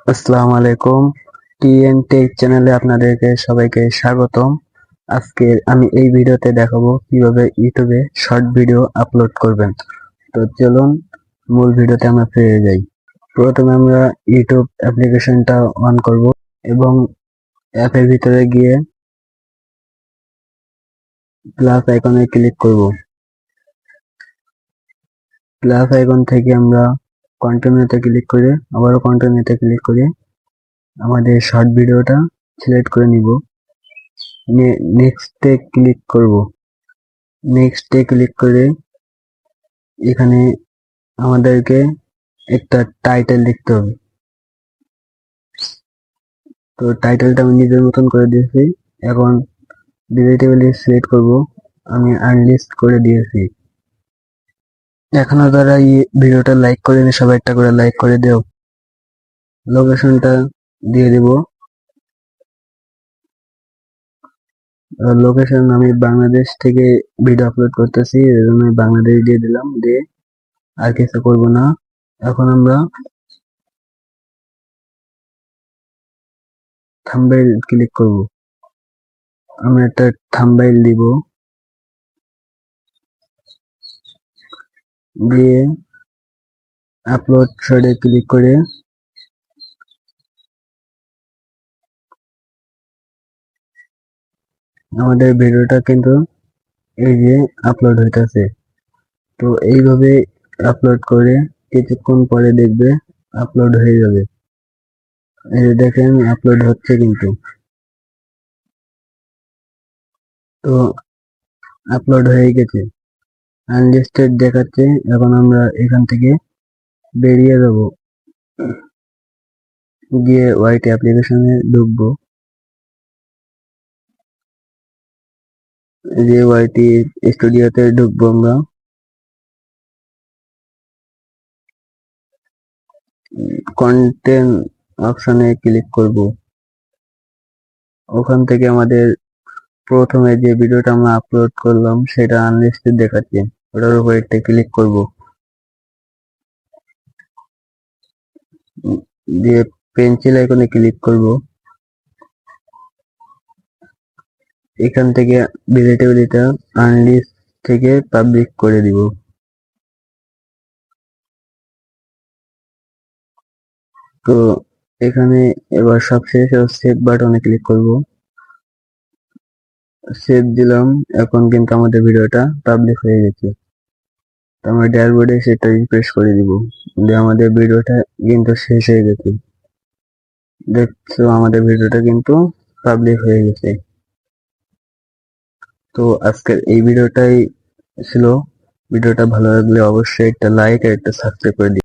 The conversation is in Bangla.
আসসালামু আলাইকুম। টিএন টেক চ্যানেলে আপনাদেরকে সবাইকে স্বাগতম। আজকে আমি এই ভিডিওতে দেখাবো কিভাবে ইউটিউবে শর্ট ভিডিও আপলোড করবেন। তো চলুন মূল ভিডিওতে আমরা ফিরে যাই। প্রথমে আমরা ইউটিউব অ্যাপ্লিকেশনটা অন করব এবং অ্যাপের ভিতরে গিয়ে প্লাস আইকনে ক্লিক করব। প্লাস আইকন থেকে আমরা কন্টিনিউতে ক্লিক করে আবারও কন্টিনিউতে ক্লিক করে আমাদের শর্ট ভিডিওটা সিলেক্ট করে নিব। নেক্সটে ক্লিক করব। নেক্সটে ক্লিক করে এখানে আমাদেরকে একটা টাইটেল লিখতে হবে। তো টাইটেলটা আমি নিজের মতন করে দিয়েছি। এখন ডিলিটেবল সিলেক্ট করব। আমি আনলিস্ট করে দিয়েছি। এখনো যারা এই ভিডিওটা লাইক করেনি সবাই একটা করে লাইক করে দিও। লোকেশনটা দিয়ে দিব। লোকেশন আমি বাংলাদেশ থেকে ভিডিও আপলোড করতেছি, এজন্য বাংলাদেশ দিয়ে দিলাম। দিয়ে আর কিছু করব না। এখন আমরা থাম্বনেইল ক্লিক করব। আমরা একটা থাম্বনেইল দিব। দিয়ে আপলোড শর্টে ক্লিক করে আমাদের ভিডিওটা কিন্তু এই যে আপলোড হইতেছে। তো এইভাবে আপলোড করে কিছুক্ষণ পরে দেখবে আপলোড হয়ে যাবে। এই যে দেখেন আপলোড হচ্ছে কিন্তু। তো আপলোড হয়ে গেছে, আনলিস্টেড দেখাচ্ছে। এখন আমরা এখান থেকে বেরিয়ে যাব, গিয়ে ওয়াইটি অ্যাপ্লিকেশনে ঢুকবো। যে ওয়াইটি স্টুডিওতে ঢুকবো আমরা। কন্টেন্ট অপশনে ক্লিক করব। ওখান থেকে আমাদের প্রথমে যে ভিডিওটা আমরা আপলোড করলাম সেটা আনলিস্টেড দেখাচ্ছে, ওটার উপর একটা ক্লিক করব। দিয়ে পেন্সিল আইকনে ক্লিক করব। এখান থেকে ভিজিটেবিলিটা আনলিস্ট থেকে পাবলিক করে দিব। তো এখানে এবার সবশেষ সেভ বাটনে ক্লিক করব। সেভ দিলাম। এখন কিন্তু আমাদের ভিডিওটা পাবলিক হয়ে গেছে। আমরা ড্যাশবোর্ডে সেটা রিফ্রেশ করে দিব। দিয়ে আমাদের ভিডিওটা কিন্তু শেষ হয়ে গেছে। দেখছো আমাদের ভিডিওটা কিন্তু পাবলিক হয়ে গেছে। তো আজকের এই ভিডিওটাই ছিল। ভিডিওটা ভালো লাগলে অবশ্যই একটা লাইক আর একটা সাবস্ক্রাইব করে দিও।